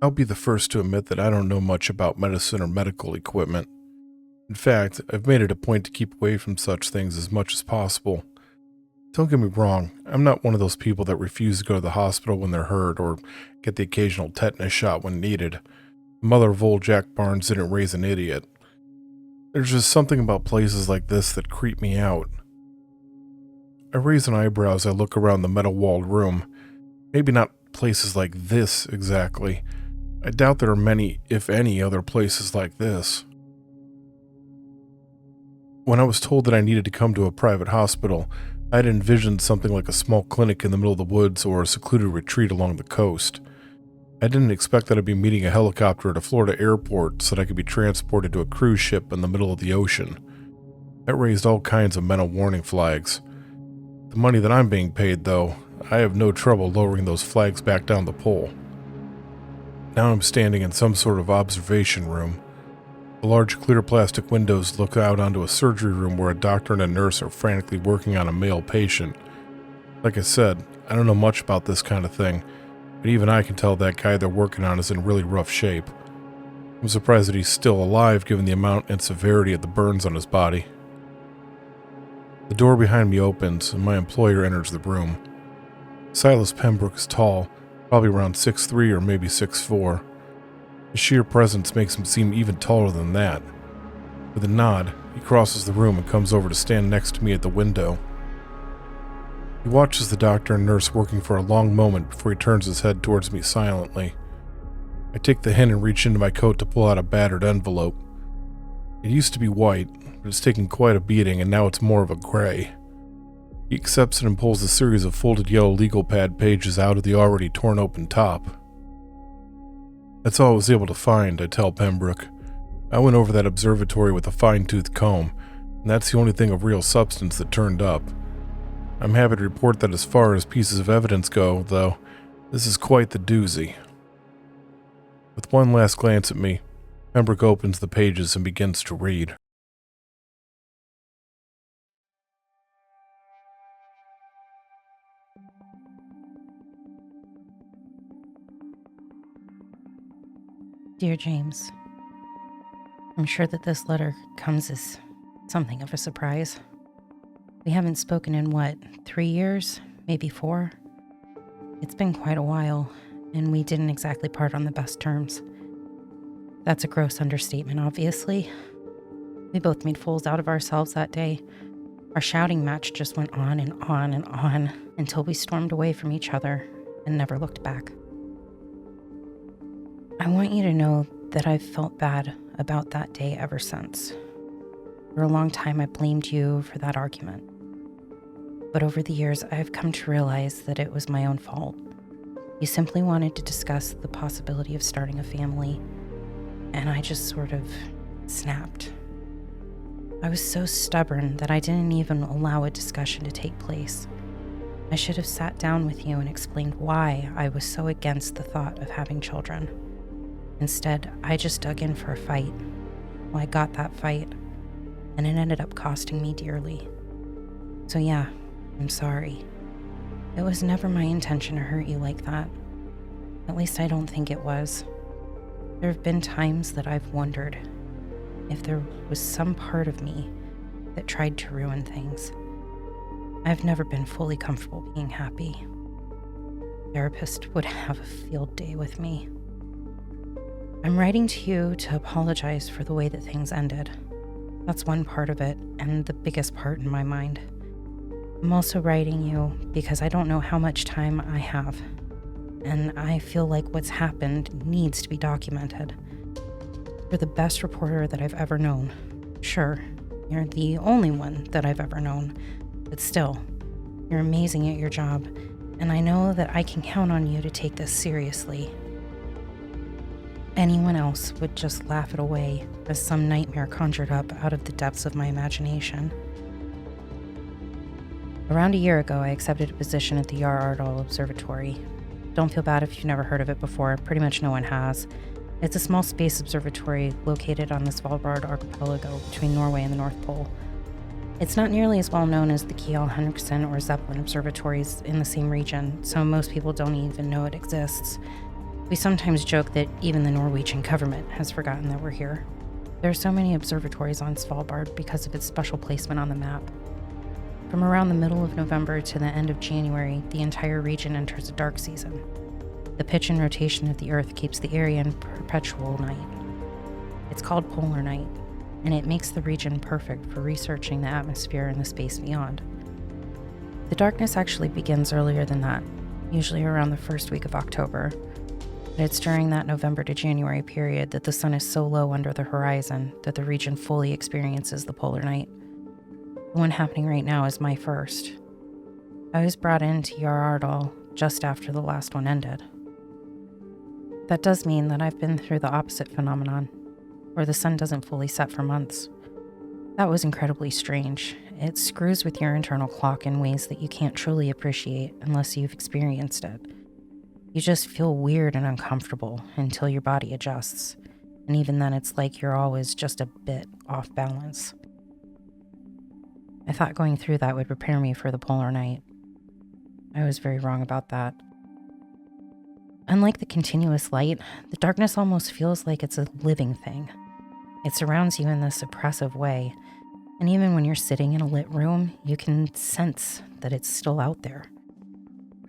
I'll be the first to admit that I don't know much about medicine or medical equipment. In fact, I've made it a point to keep away from such things as much as possible. Don't get me wrong, I'm not one of those people that refuse to go to the hospital when they're hurt or get the occasional tetanus shot when needed. The mother of old Jack Barnes didn't raise an idiot. There's just something about places like this that creep me out. I raise an eyebrow as I look around the metal-walled room. Maybe not places like this exactly. I doubt there are many, if any, other places like this. When I was told that I needed to come to a private hospital, I had envisioned something like a small clinic in the middle of the woods or a secluded retreat along the coast. I didn't expect that I'd be meeting a helicopter at a Florida airport so that I could be transported to a cruise ship in the middle of the ocean. That raised all kinds of mental warning flags. The money that I'm being paid, though, I have no trouble lowering those flags back down the pole. Now I'm standing in some sort of observation room. The large clear plastic windows look out onto a surgery room where a doctor and a nurse are frantically working on a male patient. Like I said, I don't know much about this kind of thing, but even I can tell that guy they're working on is in really rough shape. I'm surprised that he's still alive given the amount and severity of the burns on his body. The door behind me opens and my employer enters the room. Silas Pembroke is tall, probably around 6'3" or maybe 6'4". His sheer presence makes him seem even taller than that. With a nod, he crosses the room and comes over to stand next to me at the window. He watches the doctor and nurse working for a long moment before he turns his head towards me silently. I take the hint and reach into my coat to pull out a battered envelope. It used to be white, but it's taken quite a beating and now it's more of a gray. He accepts it and pulls a series of folded yellow legal pad pages out of the already torn open top. That's all I was able to find, I tell Pembroke. I went over that observatory with a fine-tooth comb, and that's the only thing of real substance that turned up. I'm happy to report that as far as pieces of evidence go, though, this is quite the doozy. With one last glance at me, Pembroke opens the pages and begins to read. Dear James, I'm sure that this letter comes as something of a surprise. We haven't spoken in 3 years? Maybe 4? It's been quite a while, and we didn't exactly part on the best terms. That's a gross understatement, obviously. We both made fools out of ourselves that day. Our shouting match just went on and on and on until we stormed away from each other and never looked back. I want you to know that I've felt bad about that day ever since. For a long time, I blamed you for that argument. But over the years, I've come to realize that it was my own fault. You simply wanted to discuss the possibility of starting a family, and I just sort of snapped. I was so stubborn that I didn't even allow a discussion to take place. I should have sat down with you and explained why I was so against the thought of having children. Instead, I just dug in for a fight. Well, I got that fight, and it ended up costing me dearly. So yeah, I'm sorry. It was never my intention to hurt you like that. At least I don't think it was. There have been times that I've wondered if there was some part of me that tried to ruin things. I've never been fully comfortable being happy. Therapist would have a field day with me. I'm writing to you to apologize for the way that things ended. That's one part of it, and the biggest part in my mind. I'm also writing you because I don't know how much time I have, and I feel like what's happened needs to be documented. You're the best reporter that I've ever known. Sure, you're the only one that I've ever known, but still, you're amazing at your job, and I know that I can count on you to take this seriously. Anyone else would just laugh it away as some nightmare conjured up out of the depths of my imagination. Around a year ago, I accepted a position at the Jarl Aurdal Observatory. Don't feel bad if you've never heard of it before, pretty much no one has. It's a small space observatory located on the Svalbard archipelago between Norway and the North Pole. It's not nearly as well known as the Kjell or Zeppelin observatories in the same region, so most people don't even know it exists. We sometimes joke that even the Norwegian government has forgotten that we're here. There are so many observatories on Svalbard because of its special placement on the map. From around the middle of November to the end of January, the entire region enters a dark season. The pitch and rotation of the Earth keeps the area in perpetual night. It's called polar night, and it makes the region perfect for researching the atmosphere and the space beyond. The darkness actually begins earlier than that, usually around the first week of October. But it's during that November to January period that the sun is so low under the horizon that the region fully experiences the polar night. The one happening right now is my first. I was brought into Jarl Aurdal just after the last one ended. That does mean that I've been through the opposite phenomenon, where the sun doesn't fully set for months. That was incredibly strange. It screws with your internal clock in ways that you can't truly appreciate unless you've experienced it. You just feel weird and uncomfortable until your body adjusts, and even then it's like you're always just a bit off balance. I thought going through that would prepare me for the polar night. I was very wrong about that. Unlike the continuous light, the darkness almost feels like it's a living thing. It surrounds you in this oppressive way, and even when you're sitting in a lit room, you can sense that it's still out there.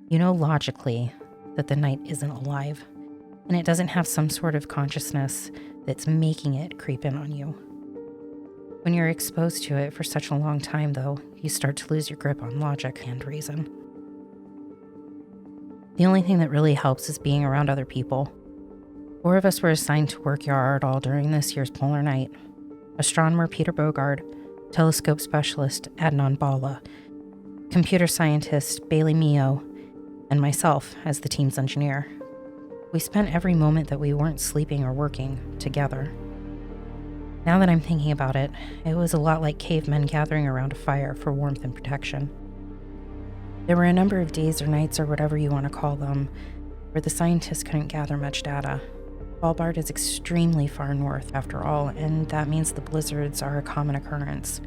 You know logically that the night isn't alive, and it doesn't have some sort of consciousness that's making it creep in on you. When you're exposed to it for such a long time, though, you start to lose your grip on logic and reason. The only thing that really helps is being around other people. 4 of us were assigned to work Jarl Aurdal during this year's polar night. Astronomer Peter Bogard, telescope specialist Adnan Bala, computer scientist Bailey Mio, and myself as the team's engineer. We spent every moment that we weren't sleeping or working together. Now that I'm thinking about it, it was a lot like cavemen gathering around a fire for warmth and protection. There were a number of days or nights or whatever you want to call them, where the scientists couldn't gather much data. Svalbard is extremely far north, after all, and that means the blizzards are a common occurrence.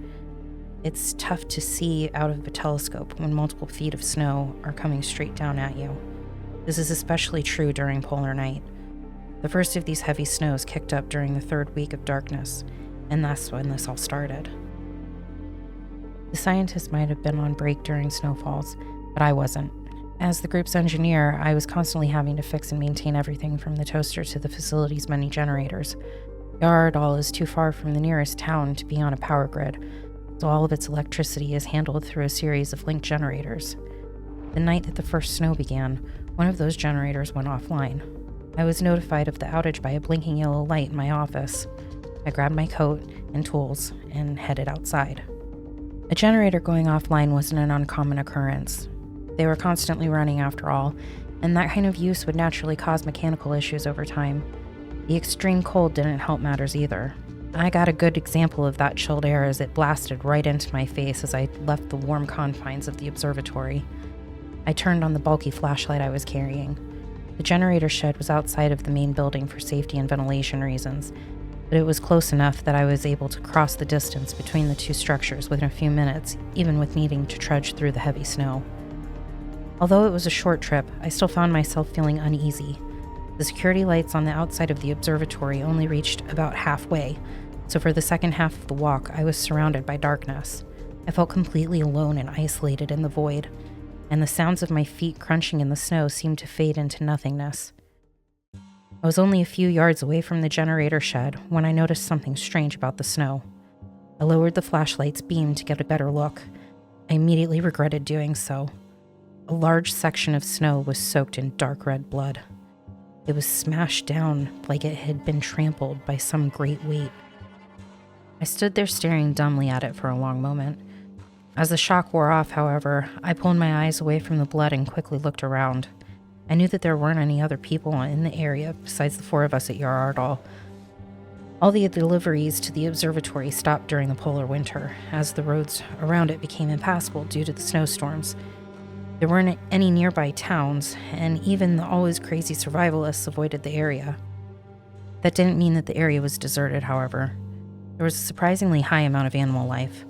It's tough to see out of a telescope when multiple feet of snow are coming straight down at you. This is especially true during polar night. The first of these heavy snows kicked up during the 3rd week of darkness, and that's when this all started. The scientists might have been on break during snowfalls, but I wasn't. As the group's engineer, I was constantly having to fix and maintain everything from the toaster to the facility's many generators. Jarl Aurdal is too far from the nearest town to be on a power grid, so all of its electricity is handled through a series of linked generators. The night that the first snow began, one of those generators went offline. I was notified of the outage by a blinking yellow light in my office. I grabbed my coat and tools and headed outside. A generator going offline wasn't an uncommon occurrence. They were constantly running after all, and that kind of use would naturally cause mechanical issues over time. The extreme cold didn't help matters either. I got a good example of that chilled air as it blasted right into my face as I left the warm confines of the observatory. I turned on the bulky flashlight I was carrying. The generator shed was outside of the main building for safety and ventilation reasons, but it was close enough that I was able to cross the distance between the 2 structures within a few minutes, even with needing to trudge through the heavy snow. Although it was a short trip, I still found myself feeling uneasy. The security lights on the outside of the observatory only reached about halfway, so for the second half of the walk, I was surrounded by darkness. I felt completely alone and isolated in the void, and the sounds of my feet crunching in the snow seemed to fade into nothingness. I was only a few yards away from the generator shed when I noticed something strange about the snow. I lowered the flashlight's beam to get a better look. I immediately regretted doing so. A large section of snow was soaked in dark red blood. It was smashed down like it had been trampled by some great weight. I stood there staring dumbly at it for a long moment. As the shock wore off, however, I pulled my eyes away from the blood and quickly looked around. I knew that there weren't any other people in the area besides the 4 of us at Jarl Aurdal. All the deliveries to the observatory stopped during the polar winter, as the roads around it became impassable due to the snowstorms. There weren't any nearby towns, and even the always crazy survivalists avoided the area. That didn't mean that the area was deserted, however. There was a surprisingly high amount of animal life.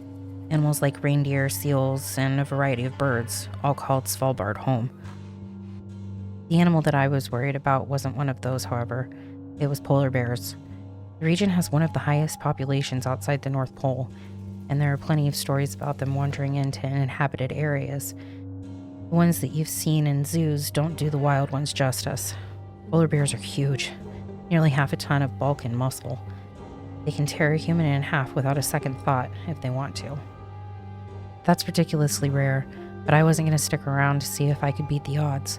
Animals like reindeer, seals, and a variety of birds, all called Svalbard home. The animal that I was worried about wasn't one of those, however. It was polar bears. The region has one of the highest populations outside the North Pole, and there are plenty of stories about them wandering into uninhabited areas. The ones that you've seen in zoos don't do the wild ones justice. Polar bears are huge, nearly half a ton of bulk and muscle. They can tear a human in half without a second thought if they want to. That's ridiculously rare, but I wasn't going to stick around to see if I could beat the odds.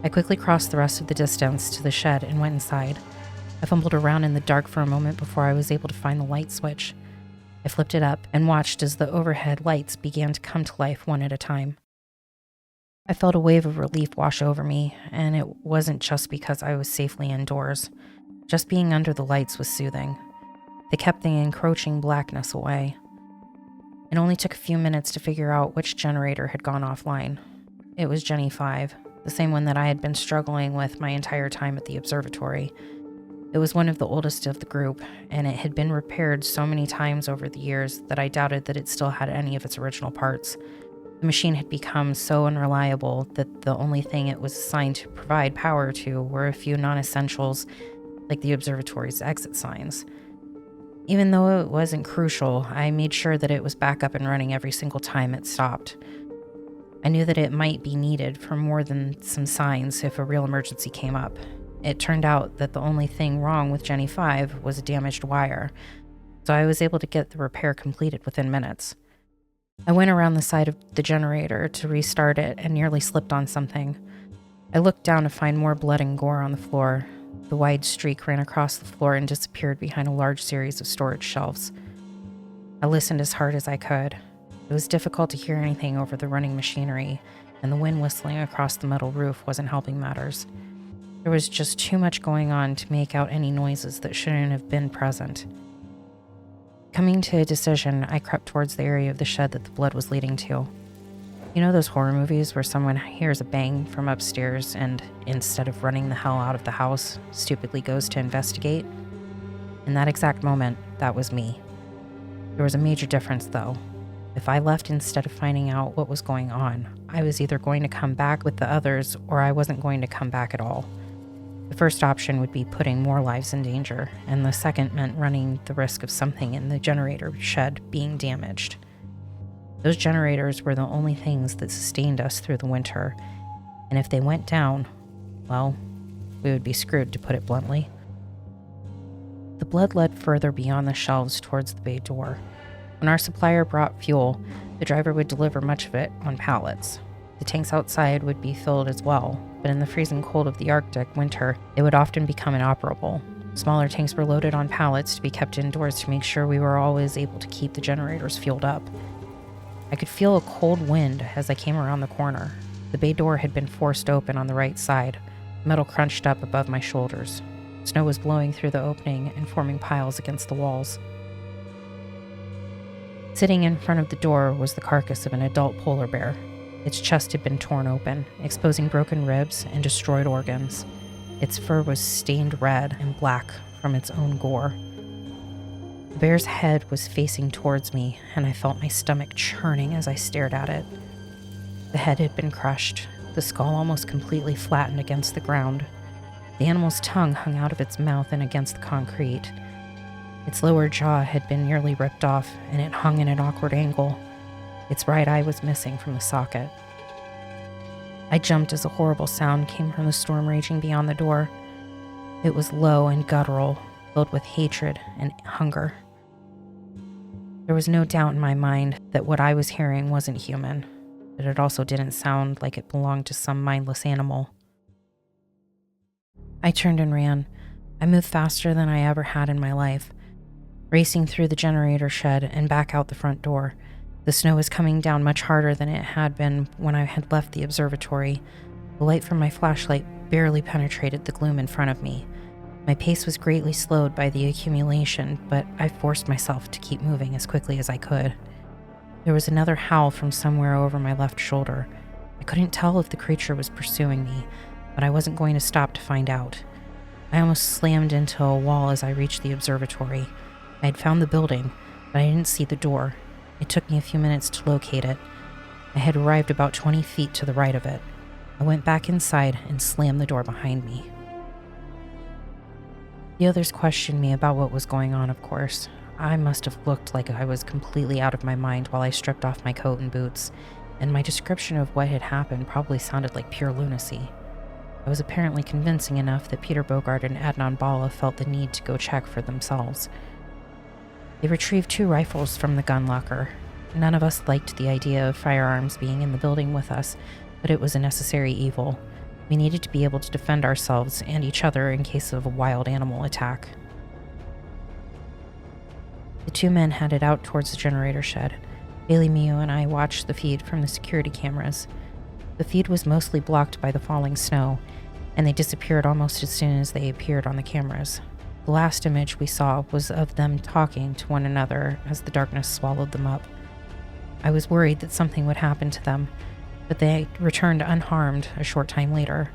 I quickly crossed the rest of the distance to the shed and went inside. I fumbled around in the dark for a moment before I was able to find the light switch. I flipped it up and watched as the overhead lights began to come to life one at a time. I felt a wave of relief wash over me, and it wasn't just because I was safely indoors. Just being under the lights was soothing. They kept the encroaching blackness away. It only took a few minutes to figure out which generator had gone offline. It was Jenny 5, the same one that I had been struggling with my entire time at the observatory. It was one of the oldest of the group, and it had been repaired so many times over the years that I doubted that it still had any of its original parts. The machine had become so unreliable that the only thing it was assigned to provide power to were a few non-essentials, like the observatory's exit signs. Even though it wasn't crucial, I made sure that it was back up and running every single time it stopped. I knew that it might be needed for more than some signs if a real emergency came up. It turned out that the only thing wrong with Jenny 5 was a damaged wire, so I was able to get the repair completed within minutes. I went around the side of the generator to restart it and nearly slipped on something. I looked down to find more blood and gore on the floor. The wide streak ran across the floor and disappeared behind a large series of storage shelves. I listened as hard as I could. It was difficult to hear anything over the running machinery, and the wind whistling across the metal roof wasn't helping matters. There was just too much going on to make out any noises that shouldn't have been present. Coming to a decision, I crept towards the area of the shed that the blood was leading to. You know those horror movies where someone hears a bang from upstairs and, instead of running the hell out of the house, stupidly goes to investigate? In that exact moment, that was me. There was a major difference, though. If I left instead of finding out what was going on, I was either going to come back with the others or I wasn't going to come back at all. The first option would be putting more lives in danger, and the second meant running the risk of something in the generator shed being damaged. Those generators were the only things that sustained us through the winter, and if they went down, well, we would be screwed, to put it bluntly. The blood led further beyond the shelves towards the bay door. When our supplier brought fuel, the driver would deliver much of it on pallets. The tanks outside would be filled as well, but in the freezing cold of the Arctic winter, they would often become inoperable. Smaller tanks were loaded on pallets to be kept indoors to make sure we were always able to keep the generators fueled up. I could feel a cold wind as I came around the corner. The bay door had been forced open on the right side, metal crunched up above my shoulders. Snow was blowing through the opening and forming piles against the walls. Sitting in front of the door was the carcass of an adult polar bear. Its chest had been torn open, exposing broken ribs and destroyed organs. Its fur was stained red and black from its own gore. The bear's head was facing towards me, and I felt my stomach churning as I stared at it. The head had been crushed, the skull almost completely flattened against the ground. The animal's tongue hung out of its mouth and against the concrete. Its lower jaw had been nearly ripped off, and it hung in an awkward angle. Its right eye was missing from the socket. I jumped as a horrible sound came from the storm raging beyond the door. It was low and guttural, filled with hatred and hunger. There was no doubt in my mind that what I was hearing wasn't human, but it also didn't sound like it belonged to some mindless animal. I turned and ran. I moved faster than I ever had in my life, racing through the generator shed and back out the front door. The snow was coming down much harder than it had been when I had left the observatory. The light from my flashlight barely penetrated the gloom in front of me. My pace was greatly slowed by the accumulation, but I forced myself to keep moving as quickly as I could. There was another howl from somewhere over my left shoulder. I couldn't tell if the creature was pursuing me, but I wasn't going to stop to find out. I almost slammed into a wall as I reached the observatory. I had found the building, but I didn't see the door. It took me a few minutes to locate it. I had arrived about 20 feet to the right of it. I went back inside and slammed the door behind me. The others questioned me about what was going on, of course. I must have looked like I was completely out of my mind while I stripped off my coat and boots, and my description of what had happened probably sounded like pure lunacy. I was apparently convincing enough that Peter Bogart and Adnan Bala felt the need to go check for themselves. They retrieved 2 rifles from the gun locker. None of us liked the idea of firearms being in the building with us, but it was a necessary evil. We needed to be able to defend ourselves and each other in case of a wild animal attack. The 2 men headed out towards the generator shed. Bailey, Mio, and I watched the feed from the security cameras. The feed was mostly blocked by the falling snow, and they disappeared almost as soon as they appeared on the cameras. The last image we saw was of them talking to one another as the darkness swallowed them up. I was worried that something would happen to them, but they returned unharmed a short time later.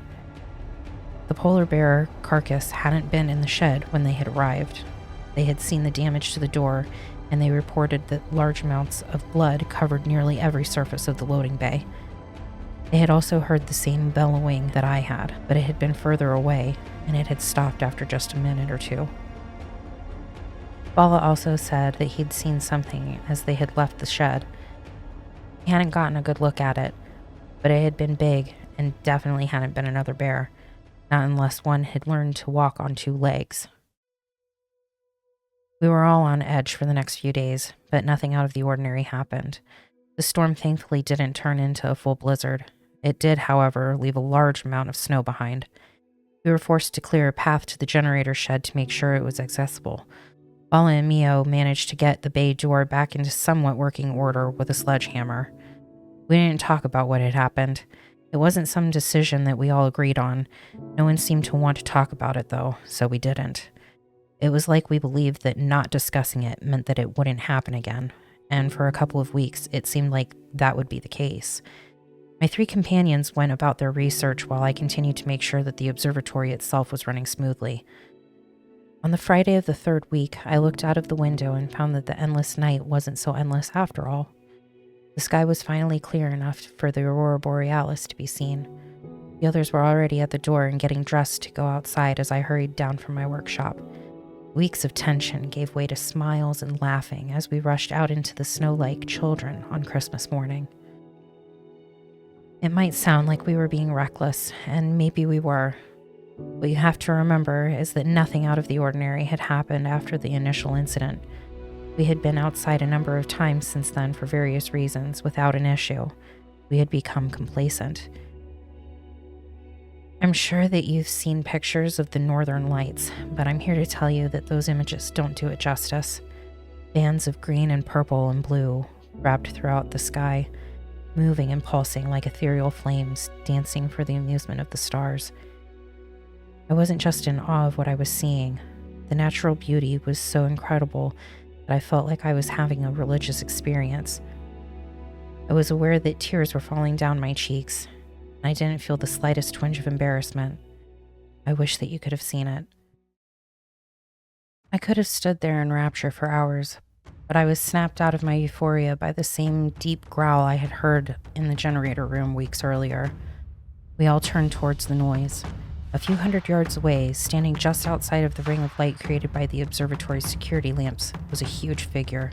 The polar bear carcass hadn't been in the shed when they had arrived. They had seen the damage to the door, and they reported that large amounts of blood covered nearly every surface of the loading bay. They had also heard the same bellowing that I had, but it had been further away, and it had stopped after just a minute or 2. Bala also said that he'd seen something as they had left the shed. He hadn't gotten a good look at it, but it had been big and definitely hadn't been another bear, not unless one had learned to walk on 2 legs. We were all on edge for the next few days, but nothing out of the ordinary happened. The storm thankfully didn't turn into a full blizzard. It did, however, leave a large amount of snow behind. We were forced to clear a path to the generator shed to make sure it was accessible. Bala and Mio managed to get the bay door back into somewhat working order with a sledgehammer. We didn't talk about what had happened. It wasn't some decision that we all agreed on. No one seemed to want to talk about it, though, so we didn't. It was like we believed that not discussing it meant that it wouldn't happen again, and for a couple of weeks it seemed like that would be the case. My 3 companions went about their research while I continued to make sure that the observatory itself was running smoothly. On the Friday of the 3rd week, I looked out of the window and found that the endless night wasn't so endless after all. The sky was finally clear enough for the aurora borealis to be seen. The others were already at the door and getting dressed to go outside as I hurried down from my workshop. Weeks of tension gave way to smiles and laughing as we rushed out into the snow like children on Christmas morning. It might sound like we were being reckless, and maybe we were. What you have to remember is that nothing out of the ordinary had happened after the initial incident. We had been outside a number of times since then for various reasons without an issue. We had become complacent. I'm sure that you've seen pictures of the northern lights, but I'm here to tell you that those images don't do it justice. Bands of green and purple and blue wrapped throughout the sky, moving and pulsing like ethereal flames, dancing for the amusement of the stars. I wasn't just in awe of what I was seeing. The natural beauty was so incredible that I felt like I was having a religious experience. I was aware that tears were falling down my cheeks, and I didn't feel the slightest twinge of embarrassment. I wish that you could have seen it. I could have stood there in rapture for hours, but I was snapped out of my euphoria by the same deep growl I had heard in the generator room weeks earlier. We all turned towards the noise. A few hundred yards away, standing just outside of the ring of light created by the observatory's security lamps, was a huge figure.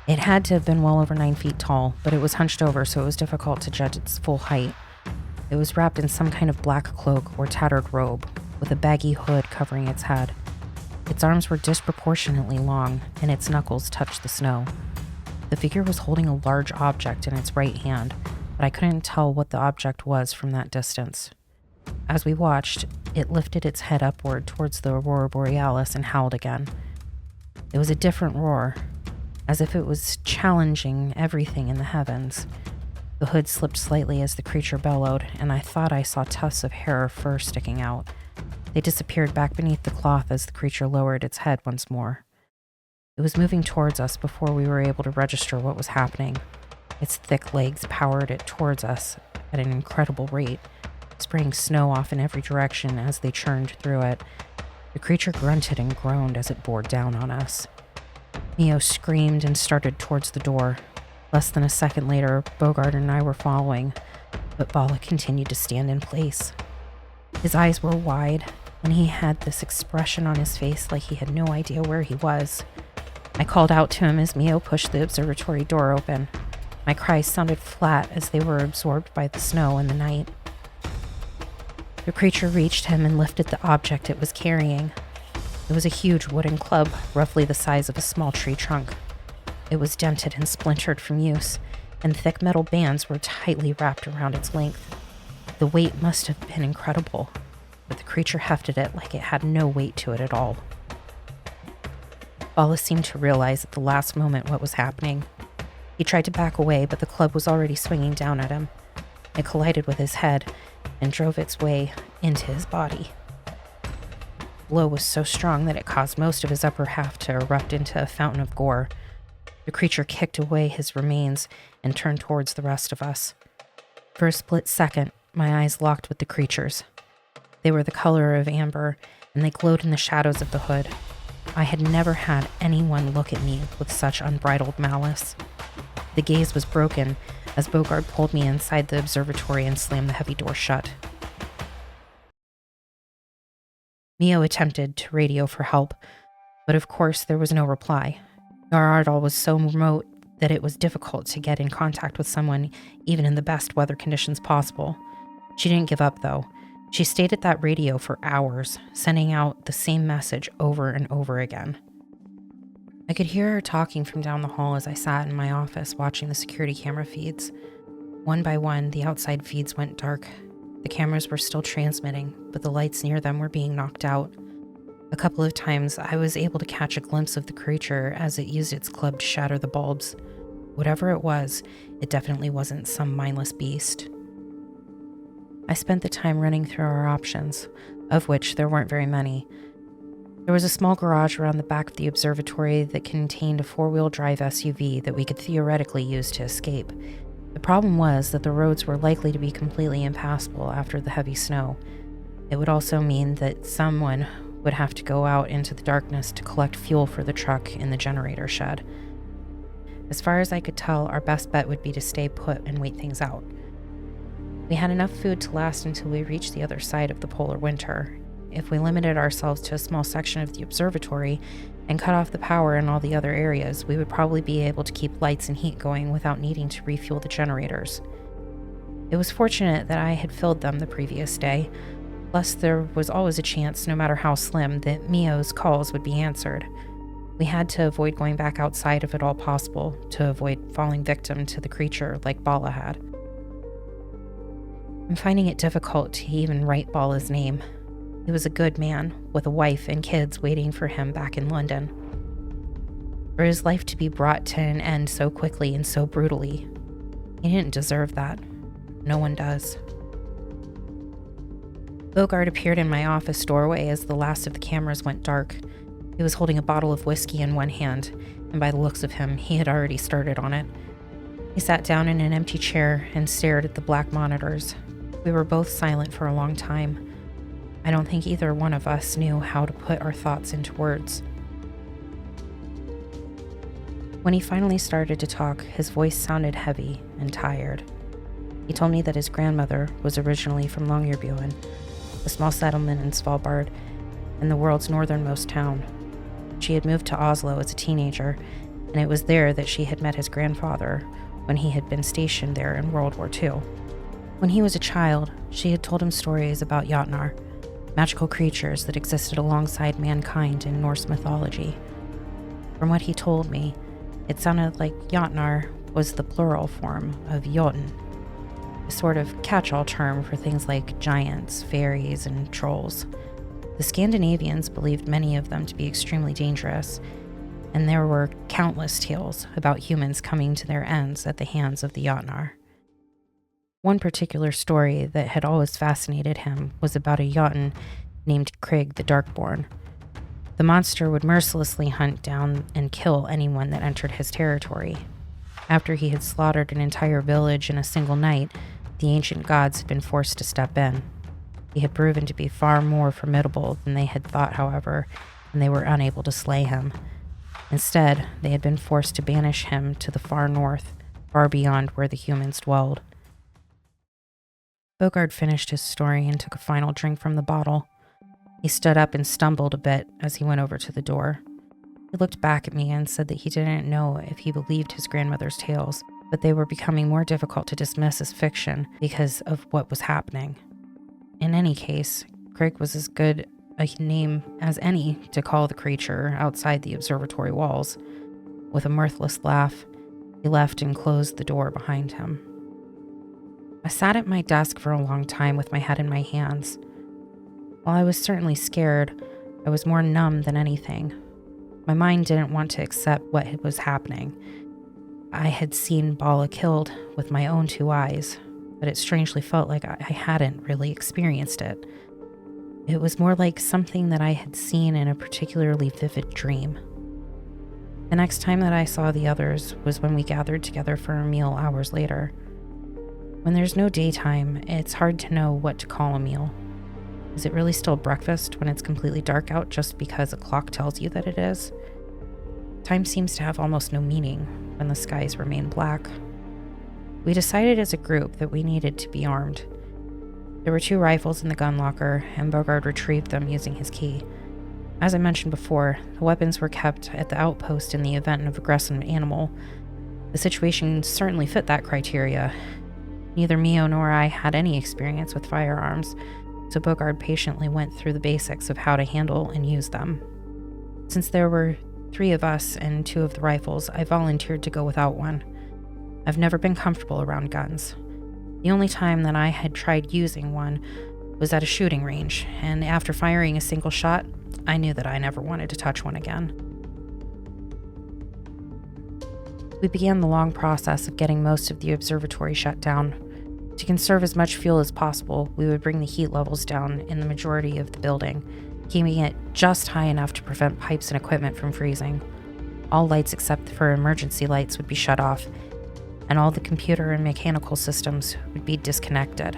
It had to have been well over 9 feet tall, but it was hunched over, so it was difficult to judge its full height. It was wrapped in some kind of black cloak or tattered robe, with a baggy hood covering its head. Its arms were disproportionately long, and its knuckles touched the snow. The figure was holding a large object in its right hand, but I couldn't tell what the object was from that distance. As we watched, it lifted its head upward towards the aurora borealis and howled again. It was a different roar, as if it was challenging everything in the heavens. The hood slipped slightly as the creature bellowed, and I thought I saw tufts of hair or fur sticking out. They disappeared back beneath the cloth as the creature lowered its head once more. It was moving towards us before we were able to register what was happening. Its thick legs powered it towards us at an incredible rate, spraying snow off in every direction as they churned through it. The creature grunted and groaned as it bore down on us. Mio screamed and started towards the door. Less than a second later, Bogart and I were following, But Bala continued to stand in place. His eyes were wide, and he had this expression on his face like he had no idea where he was. I called out to him as Mio pushed the observatory door open. My cries sounded flat as they were absorbed by the snow and the night. The creature reached him and lifted the object it was carrying. It was a huge wooden club, roughly the size of a small tree trunk. It was dented and splintered from use, and thick metal bands were tightly wrapped around its length. The weight must have been incredible, but the creature hefted it like it had no weight to it at all. Bala seemed to realize at the last moment what was happening. He tried to back away, but the club was already swinging down at him. It collided with his head and drove its way into his body. The blow was so strong that it caused most of his upper half to erupt into a fountain of gore. The creature kicked away his remains and turned towards the rest of us. For a split second, my eyes locked with the creature's. They were the color of amber, and they glowed in the shadows of the hood. I had never had anyone look at me with such unbridled malice. The gaze was broken as Bogard pulled me inside the observatory and slammed the heavy door shut. Mio attempted to radio for help, but of course there was no reply. Jarl Aurdal was so remote that it was difficult to get in contact with someone, even in the best weather conditions possible. She didn't give up, though. She stayed at that radio for hours, sending out the same message over and over again. I could hear her talking from down the hall as I sat in my office watching the security camera feeds. One by one, the outside feeds went dark. The cameras were still transmitting, but the lights near them were being knocked out. A couple of times, I was able to catch a glimpse of the creature as it used its club to shatter the bulbs. Whatever it was, it definitely wasn't some mindless beast. I spent the time running through our options, of which there weren't very many. There was a small garage around the back of the observatory that contained a four-wheel drive SUV that we could theoretically use to escape. The problem was that the roads were likely to be completely impassable after the heavy snow. It would also mean that someone would have to go out into the darkness to collect fuel for the truck in the generator shed. As far as I could tell, our best bet would be to stay put and wait things out. We had enough food to last until we reached the other side of the polar winter. If we limited ourselves to a small section of the observatory and cut off the power in all the other areas, we would probably be able to keep lights and heat going without needing to refuel the generators. It was fortunate that I had filled them the previous day, plus there was always a chance, no matter how slim, that Mio's calls would be answered. We had to avoid going back outside if at all possible, to avoid falling victim to the creature like Bala had. I'm finding it difficult to even write Bala's name. He was a good man, with a wife and kids waiting for him back in London. For his life to be brought to an end so quickly and so brutally, he didn't deserve that. No one does. Bogard appeared in my office doorway as the last of the cameras went dark. He was holding a bottle of whiskey in one hand, and by the looks of him, he had already started on it. He sat down in an empty chair and stared at the black monitors. We were both silent for a long time. I don't think either one of us knew how to put our thoughts into words. When he finally started to talk, his voice sounded heavy and tired. He told me that his grandmother was originally from Longyearbyen, a small settlement in Svalbard, in the world's northernmost town. She had moved to Oslo as a teenager, and it was there that she had met his grandfather when he had been stationed there in World War II. When he was a child, she had told him stories about Jotnar, magical creatures that existed alongside mankind in Norse mythology. From what he told me, it sounded like Jotnar was the plural form of Jotun, a sort of catch-all term for things like giants, fairies, and trolls. The Scandinavians believed many of them to be extremely dangerous, and there were countless tales about humans coming to their ends at the hands of the Jotnar. One particular story that had always fascinated him was about a Jotun named Krig the Darkborn. The monster would mercilessly hunt down and kill anyone that entered his territory. After he had slaughtered an entire village in a single night, the ancient gods had been forced to step in. He had proven to be far more formidable than they had thought, however, and they were unable to slay him. Instead, they had been forced to banish him to the far north, far beyond where the humans dwelled. Bogard finished his story and took a final drink from the bottle. He stood up and stumbled a bit as he went over to the door. He looked back at me and said that he didn't know if he believed his grandmother's tales, but they were becoming more difficult to dismiss as fiction because of what was happening. In any case, Krig was as good a name as any to call the creature outside the observatory walls. With a mirthless laugh, he left and closed the door behind him. I sat at my desk for a long time with my head in my hands. While I was certainly scared, I was more numb than anything. My mind didn't want to accept what was happening. I had seen Bala killed with my own 2 eyes, but it strangely felt like I hadn't really experienced it. It was more like something that I had seen in a particularly vivid dream. The next time that I saw the others was when we gathered together for a meal hours later. When there's no daytime, it's hard to know what to call a meal. Is it really still breakfast when it's completely dark out just because a clock tells you that it is? Time seems to have almost no meaning when the skies remain black. We decided as a group that we needed to be armed. There were 2 rifles in the gun locker, and Bogard retrieved them using his key. As I mentioned before, the weapons were kept at the outpost in the event of a gruesome animal. The situation certainly fit that criteria. Neither Mio nor I had any experience with firearms, so Bogard patiently went through the basics of how to handle and use them. Since there were 3 of us and 2 of the rifles, I volunteered to go without one. I've never been comfortable around guns. The only time that I had tried using one was at a shooting range, and after firing a single shot, I knew that I never wanted to touch one again. We began the long process of getting most of the observatory shut down. To conserve as much fuel as possible, we would bring the heat levels down in the majority of the building, keeping it just high enough to prevent pipes and equipment from freezing. All lights except for emergency lights would be shut off, and all the computer and mechanical systems would be disconnected.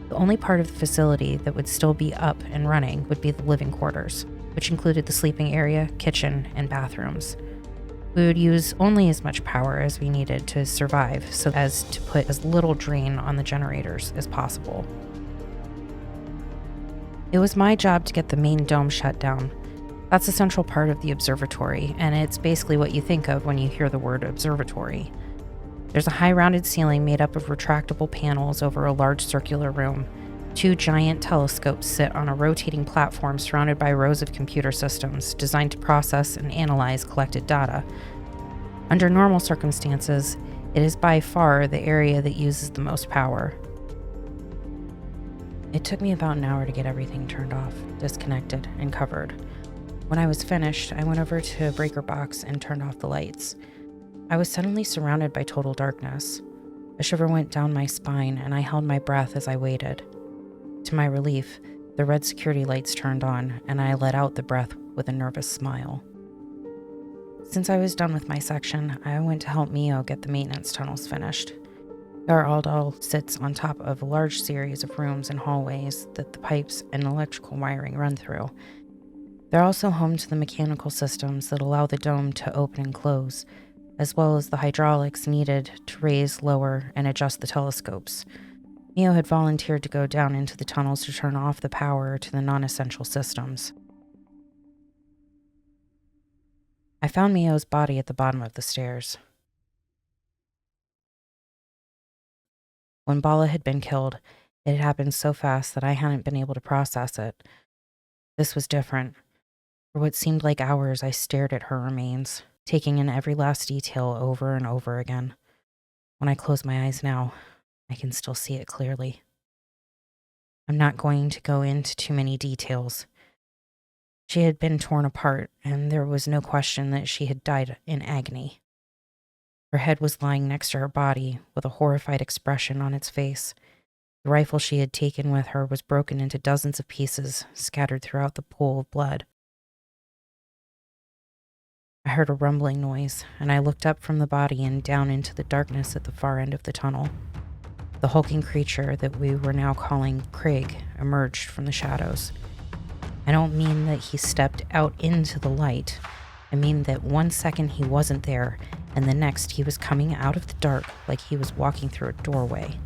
The only part of the facility that would still be up and running would be the living quarters, which included the sleeping area, kitchen, and bathrooms. We would use only as much power as we needed to survive, so as to put as little drain on the generators as possible. It was my job to get the main dome shut down. That's a central part of the observatory, and it's basically what you think of when you hear the word observatory. There's a high rounded ceiling made up of retractable panels over a large circular room. 2 giant telescopes sit on a rotating platform surrounded by rows of computer systems designed to process and analyze collected data. Under normal circumstances, it is by far the area that uses the most power. It took me about an hour to get everything turned off, disconnected, and covered. When I was finished, I went over to a breaker box and turned off the lights. I was suddenly surrounded by total darkness. A shiver went down my spine, and I held my breath as I waited. To my relief, the red security lights turned on, and I let out the breath with a nervous smile. Since I was done with my section, I went to help Mio get the maintenance tunnels finished. Jarl Aurdal sits on top of a large series of rooms and hallways that the pipes and electrical wiring run through. They're also home to the mechanical systems that allow the dome to open and close, as well as the hydraulics needed to raise, lower, and adjust the telescopes. Mio had volunteered to go down into the tunnels to turn off the power to the non-essential systems. I found Mio's body at the bottom of the stairs. When Bala had been killed, it had happened so fast that I hadn't been able to process it. This was different. For what seemed like hours, I stared at her remains, taking in every last detail over and over again. When I close my eyes now, I can still see it clearly. I'm not going to go into too many details. She had been torn apart, and there was no question that she had died in agony. Her head was lying next to her body, with a horrified expression on its face. The rifle she had taken with her was broken into dozens of pieces, scattered throughout the pool of blood. I heard a rumbling noise, and I looked up from the body and down into the darkness at the far end of the tunnel. The hulking creature that we were now calling Krig emerged from the shadows. I don't mean that he stepped out into the light. I mean that 1 second he wasn't there, and the next he was coming out of the dark like he was walking through a doorway.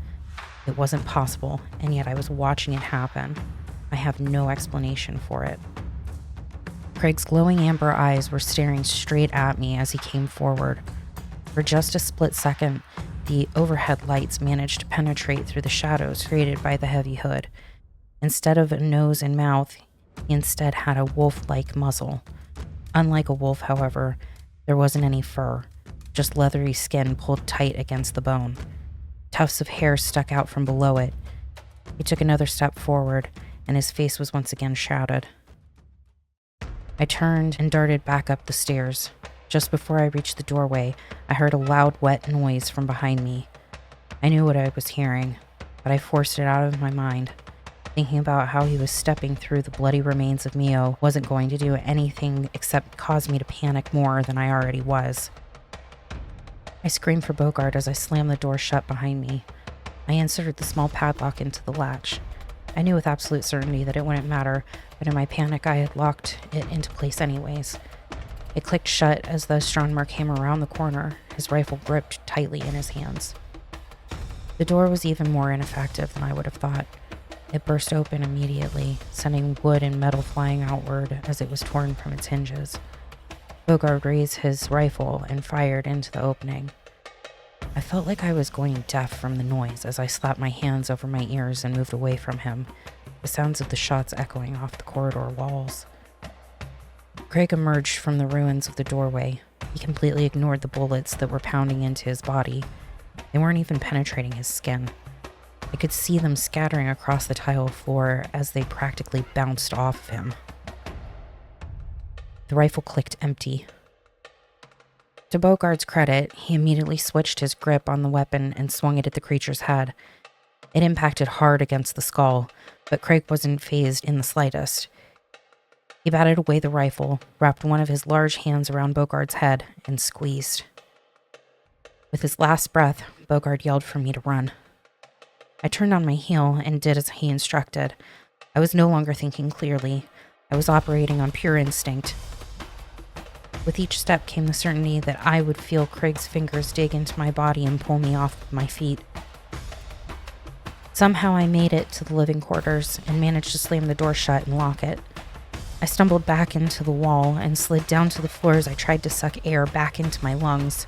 It wasn't possible, and yet I was watching it happen. I have no explanation for it. Krig's glowing amber eyes were staring straight at me as he came forward. For just a split second, the overhead lights managed to penetrate through the shadows created by the heavy hood. Instead of a nose and mouth, he instead had a wolf-like muzzle. Unlike a wolf, however, there wasn't any fur, just leathery skin pulled tight against the bone. Tufts of hair stuck out from below it. He took another step forward, and his face was once again shrouded. I turned and darted back up the stairs. Just before I reached the doorway, I heard a loud, wet noise from behind me. I knew what I was hearing, but I forced it out of my mind. Thinking about how he was stepping through the bloody remains of Mio wasn't going to do anything except cause me to panic more than I already was. I screamed for Bogard as I slammed the door shut behind me. I inserted the small padlock into the latch. I knew with absolute certainty that it wouldn't matter, but in my panic I had locked it into place anyways. It clicked shut as the astronomer came around the corner, his rifle gripped tightly in his hands. The door was even more ineffective than I would have thought. It burst open immediately, sending wood and metal flying outward as it was torn from its hinges. Bogard raised his rifle and fired into the opening. I felt like I was going deaf from the noise as I slapped my hands over my ears and moved away from him, the sounds of the shots echoing off the corridor walls. Krig emerged from the ruins of the doorway. He completely ignored the bullets that were pounding into his body. They weren't even penetrating his skin. I could see them scattering across the tile floor as they practically bounced off of him. The rifle clicked empty. To Bogard's credit, he immediately switched his grip on the weapon and swung it at the creature's head. It impacted hard against the skull, but Krig wasn't fazed in the slightest. He batted away the rifle, wrapped one of his large hands around Bogard's head, and squeezed. With his last breath, Bogard yelled for me to run. I turned on my heel and did as he instructed. I was no longer thinking clearly. I was operating on pure instinct. With each step came the certainty that I would feel Krig's fingers dig into my body and pull me off my feet. Somehow I made it to the living quarters and managed to slam the door shut and lock it. I stumbled back into the wall and slid down to the floor as I tried to suck air back into my lungs.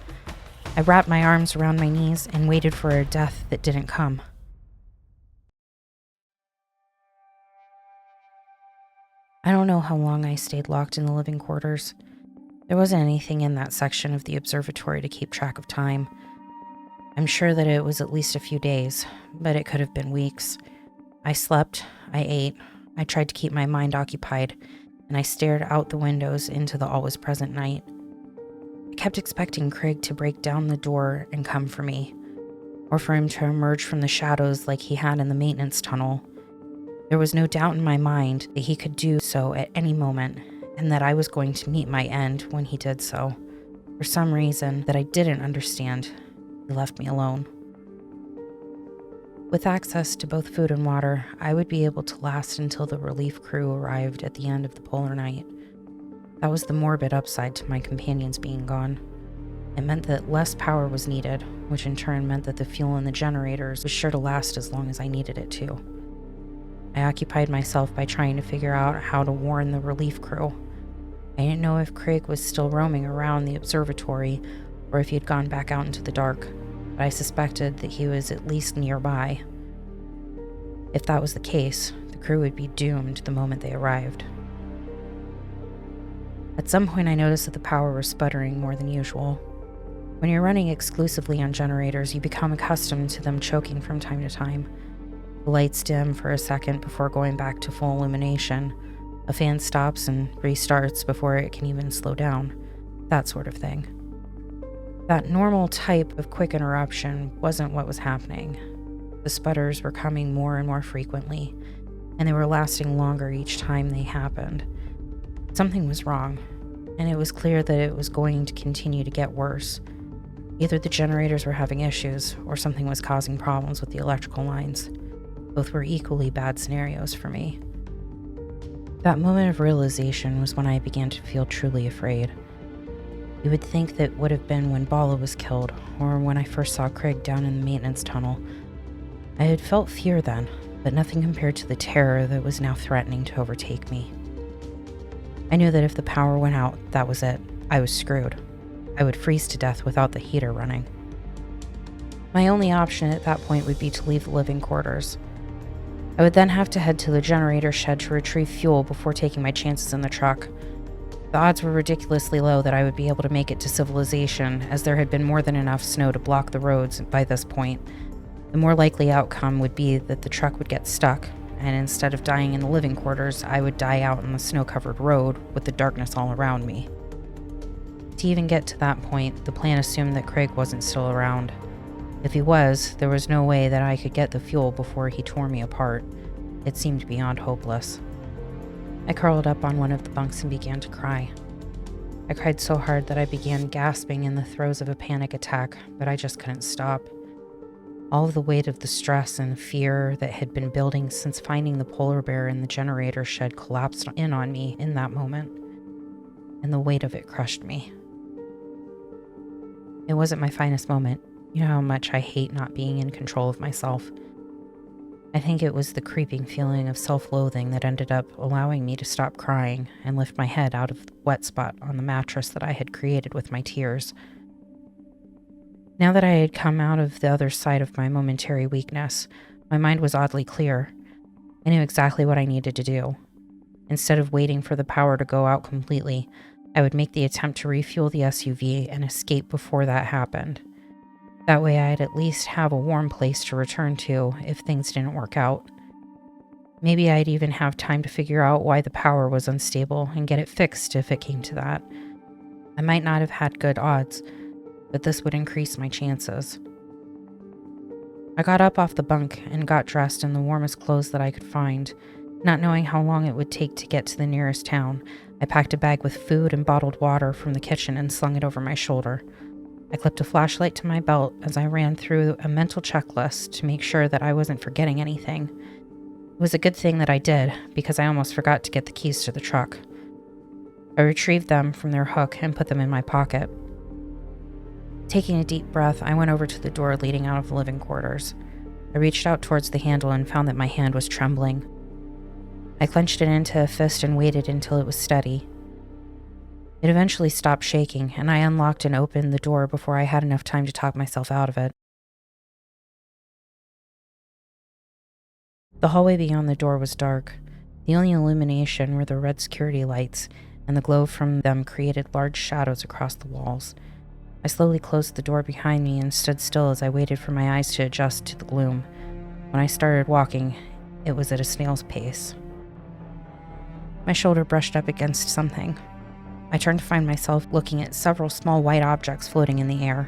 I wrapped my arms around my knees and waited for a death that didn't come. I don't know how long I stayed locked in the living quarters. There wasn't anything in that section of the observatory to keep track of time. I'm sure that it was at least a few days, but it could have been weeks. I slept, I ate, I tried to keep my mind occupied, and I stared out the windows into the always-present night. I kept expecting Krig to break down the door and come for me, or for him to emerge from the shadows like he had in the maintenance tunnel. There was no doubt in my mind that he could do so at any moment, and that I was going to meet my end when he did so. For some reason that I didn't understand, he left me alone. With access to both food and water, I would be able to last until the relief crew arrived at the end of the polar night. That was the morbid upside to my companions being gone. It meant that less power was needed, which in turn meant that the fuel in the generators was sure to last as long as I needed it to. I occupied myself by trying to figure out how to warn the relief crew. I didn't know if Krig was still roaming around the observatory or if he had gone back out into the dark, but I suspected that he was at least nearby. If that was the case, the crew would be doomed the moment they arrived. At some point I noticed that the power was sputtering more than usual. When you're running exclusively on generators, you become accustomed to them choking from time to time. The lights dim for a second before going back to full illumination. A fan stops and restarts before it can even slow down. That sort of thing. That normal type of quick interruption wasn't what was happening. The sputters were coming more and more frequently, and they were lasting longer each time they happened. Something was wrong, and it was clear that it was going to continue to get worse. Either the generators were having issues, or something was causing problems with the electrical lines. Both were equally bad scenarios for me. That moment of realization was when I began to feel truly afraid. You would think that would have been when Bala was killed, or when I first saw Krig down in the maintenance tunnel. I had felt fear then, but nothing compared to the terror that was now threatening to overtake me. I knew that if the power went out, that was it. I was screwed. I would freeze to death without the heater running. My only option at that point would be to leave the living quarters. I would then have to head to the generator shed to retrieve fuel before taking my chances in the truck. The odds were ridiculously low that I would be able to make it to civilization, as there had been more than enough snow to block the roads by this point. The more likely outcome would be that the truck would get stuck, and instead of dying in the living quarters, I would die out on the snow-covered road with the darkness all around me. To even get to that point, the plan assumed that Krig wasn't still around. If he was, there was no way that I could get the fuel before he tore me apart. It seemed beyond hopeless. I curled up on one of the bunks and began to cry. I cried so hard that I began gasping in the throes of a panic attack, but I just couldn't stop. All of the weight of the stress and fear that had been building since finding the polar bear in the generator shed collapsed in on me in that moment, and the weight of it crushed me. It wasn't my finest moment. You know how much I hate not being in control of myself. I think it was the creeping feeling of self-loathing that ended up allowing me to stop crying and lift my head out of the wet spot on the mattress that I had created with my tears. Now that I had come out of the other side of my momentary weakness, my mind was oddly clear. I knew exactly what I needed to do. Instead of waiting for the power to go out completely, I would make the attempt to refuel the SUV and escape before that happened. That way I'd at least have a warm place to return to if things didn't work out. Maybe I'd even have time to figure out why the power was unstable and get it fixed if it came to that. I might not have had good odds, but this would increase my chances. I got up off the bunk and got dressed in the warmest clothes that I could find. Not knowing how long it would take to get to the nearest town, I packed a bag with food and bottled water from the kitchen and slung it over my shoulder. I clipped a flashlight to my belt as I ran through a mental checklist to make sure that I wasn't forgetting anything. It was a good thing that I did, because I almost forgot to get the keys to the truck. I retrieved them from their hook and put them in my pocket. Taking a deep breath, I went over to the door leading out of the living quarters. I reached out towards the handle and found that my hand was trembling. I clenched it into a fist and waited until it was steady. It eventually stopped shaking, and I unlocked and opened the door before I had enough time to talk myself out of it. The hallway beyond the door was dark. The only illumination were the red security lights, and the glow from them created large shadows across the walls. I slowly closed the door behind me and stood still as I waited for my eyes to adjust to the gloom. When I started walking, it was at a snail's pace. My shoulder brushed up against something. I turned to find myself looking at several small white objects floating in the air.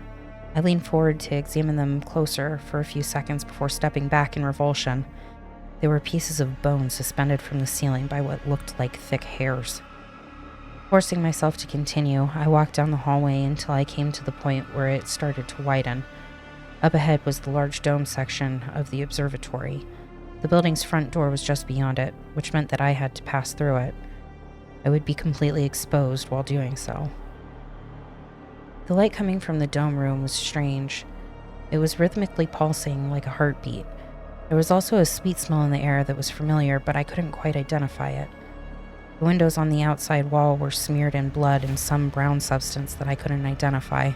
I leaned forward to examine them closer for a few seconds before stepping back in revulsion. They were pieces of bone suspended from the ceiling by what looked like thick hairs. Forcing myself to continue, I walked down the hallway until I came to the point where it started to widen. Up ahead was the large dome section of the observatory. The building's front door was just beyond it, which meant that I had to pass through it. I would be completely exposed while doing so. The light coming from the dome room was strange. It was rhythmically pulsing like a heartbeat. There was also a sweet smell in the air that was familiar, but I couldn't quite identify it. The windows on the outside wall were smeared in blood and some brown substance that I couldn't identify.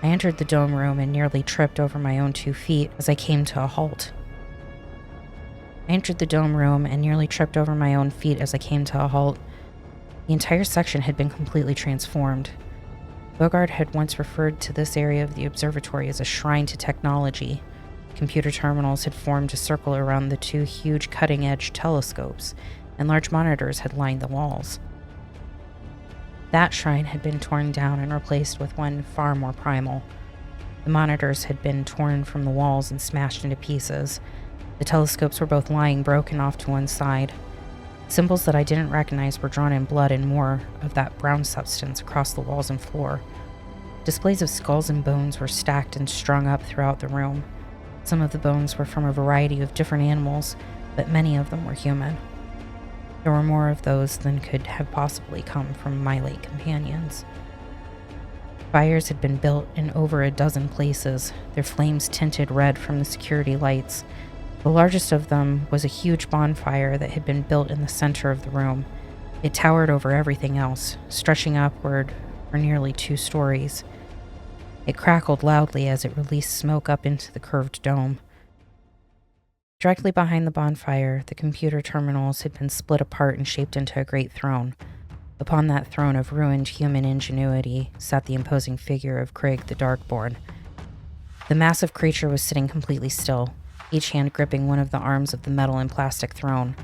I entered the dome room and nearly tripped over my own 2 feet as I came to a halt. The entire section had been completely transformed. Bogart had once referred to this area of the observatory as a shrine to technology. Computer terminals had formed a circle around the 2 huge cutting-edge telescopes, and large monitors had lined the walls. That shrine had been torn down and replaced with one far more primal. The monitors had been torn from the walls and smashed into pieces. The telescopes were both lying broken off to one side. Symbols that I didn't recognize were drawn in blood and more of that brown substance across the walls and floor. Displays of skulls and bones were stacked and strung up throughout the room. Some of the bones were from a variety of different animals, but many of them were human. There were more of those than could have possibly come from my late companions. Fires had been built in over a dozen places, their flames tinted red from the security lights. The largest of them was a huge bonfire that had been built in the center of the room. It towered over everything else, stretching upward for nearly 2 stories. It crackled loudly as it released smoke up into the curved dome. Directly behind the bonfire, the computer terminals had been split apart and shaped into a great throne. Upon that throne of ruined human ingenuity sat the imposing figure of Krig the Darkborn. The massive creature was sitting completely still, each hand gripping one of the arms of the metal and plastic throne.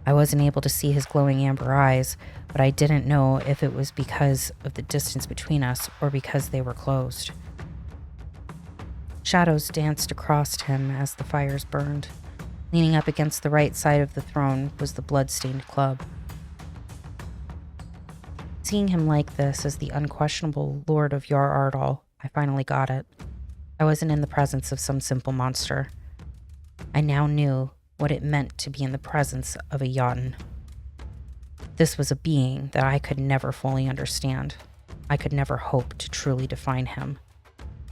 I wasn't able to see his glowing amber eyes, but I didn't know if it was because of the distance between us or because they were closed. Shadows danced across him as the fires burned. Leaning up against the right side of the throne was the blood-stained club. Seeing him like this as the unquestionable Lord of Jarl Aurdal, I finally got it. I wasn't in the presence of some simple monster. I now knew what it meant to be in the presence of a Jotun. This was a being that I could never fully understand. I could never hope to truly define him.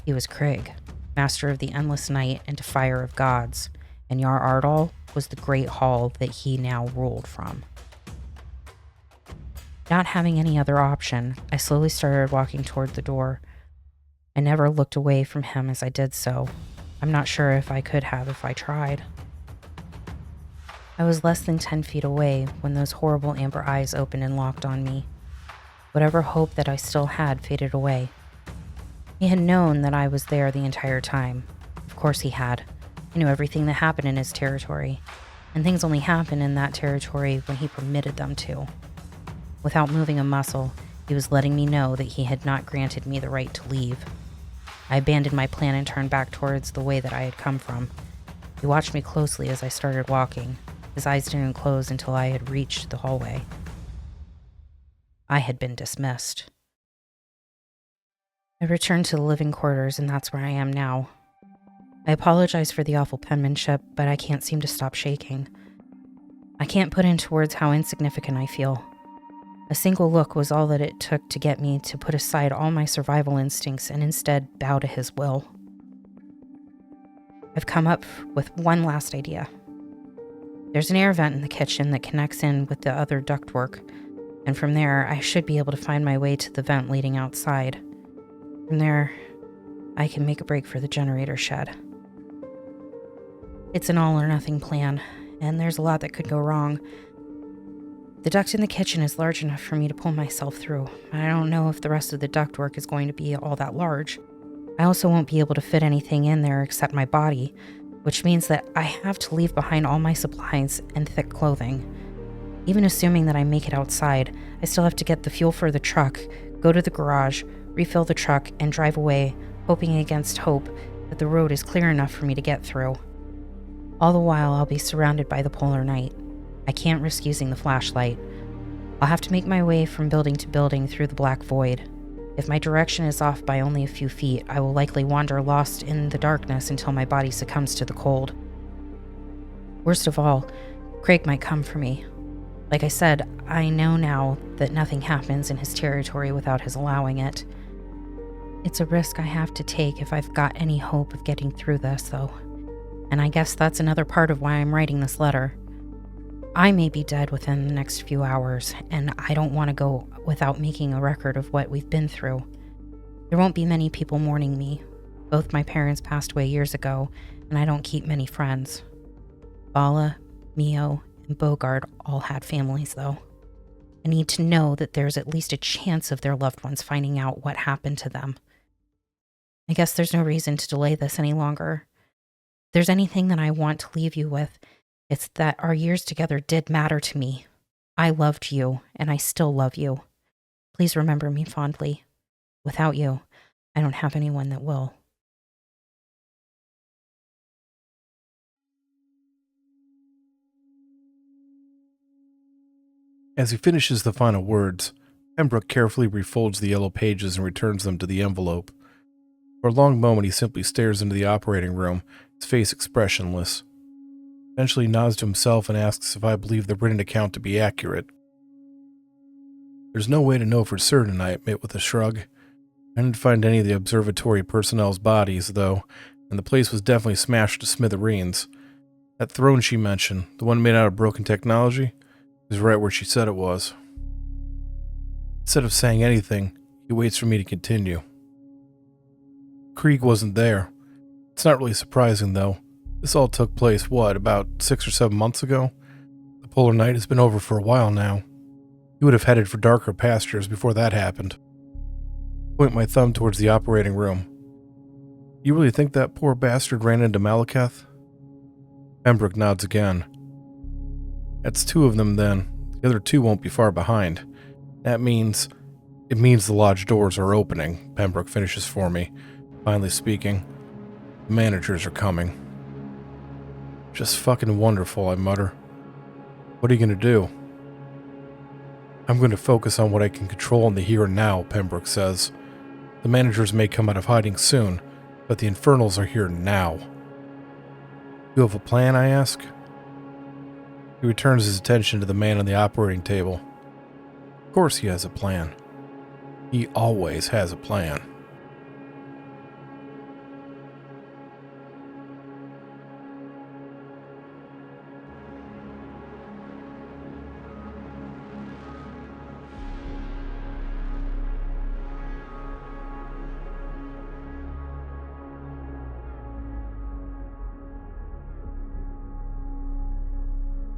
He was Krig, master of the endless night and defier of gods, and Jarl Aurdal was the great hall that he now ruled from. Not having any other option, I slowly started walking toward the door. I never looked away from him as I did so. I'm not sure if I could have if I tried. I was less than 10 feet away when those horrible amber eyes opened and locked on me. Whatever hope that I still had faded away. He had known that I was there the entire time. Of course he had. He knew everything that happened in his territory, and things only happened in that territory when he permitted them to. Without moving a muscle, he was letting me know that he had not granted me the right to leave. I abandoned my plan and turned back towards the way that I had come from. He watched me closely as I started walking. His eyes didn't close until I had reached the hallway. I had been dismissed. I returned to the living quarters, and that's where I am now. I apologize for the awful penmanship, but I can't seem to stop shaking. I can't put into words how insignificant I feel. A single look was all that it took to get me to put aside all my survival instincts and instead bow to his will. I've come up with one last idea. There's an air vent in the kitchen that connects in with the other ductwork, and from there I should be able to find my way to the vent leading outside. From there, I can make a break for the generator shed. It's an all-or-nothing plan, and there's a lot that could go wrong. The duct in the kitchen is large enough for me to pull myself through. I don't know if the rest of the ductwork is going to be all that large. I also won't be able to fit anything in there except my body, which means that I have to leave behind all my supplies and thick clothing. Even assuming that I make it outside, I still have to get the fuel for the truck, go to the garage, refill the truck, and drive away, hoping against hope that the road is clear enough for me to get through. All the while, I'll be surrounded by the polar night. I can't risk using the flashlight. I'll have to make my way from building to building through the black void. If my direction is off by only a few feet, I will likely wander lost in the darkness until my body succumbs to the cold. Worst of all, Krig might come for me. Like I said, I know now that nothing happens in his territory without his allowing it. It's a risk I have to take if I've got any hope of getting through this, though. And I guess that's another part of why I'm writing this letter. I may be dead within the next few hours, and I don't want to go without making a record of what we've been through. There won't be many people mourning me. Both my parents passed away years ago, and I don't keep many friends. Bala, Mio, and Bogard all had families, though. I need to know that there's at least a chance of their loved ones finding out what happened to them. I guess there's no reason to delay this any longer. If there's anything that I want to leave you with, it's that our years together did matter to me. I loved you, and I still love you. Please remember me fondly. Without you, I don't have anyone that will. As he finishes the final words, Pembroke carefully refolds the yellow pages and returns them to the envelope. For a long moment he simply stares into the operating room, his face expressionless. Eventually nods to himself and asks if I believe the written account to be accurate. There's no way to know for certain, I admit with a shrug. I didn't find any of the observatory personnel's bodies, though, and the place was definitely smashed to smithereens. That throne she mentioned, the one made out of broken technology, is right where she said it was. Instead of saying anything, he waits for me to continue. Krig wasn't there. It's not really surprising, though. This all took place, about 6 or 7 months ago? The polar night has been over for a while now. He would have headed for darker pastures before that happened. Point my thumb towards the operating room. You really think that poor bastard ran into Malekith? Pembroke nods again. That's 2 of them then. The other 2 won't be far behind. It means the lodge doors are opening, Pembroke finishes for me, finally speaking. The managers are coming. Just fucking wonderful, I mutter. What are you going to do? I'm going to focus on what I can control in the here and now, Pembroke says. The managers may come out of hiding soon, but the Infernals are here now. You have a plan, I ask? He returns his attention to the man on the operating table. Of course he has a plan. He always has a plan.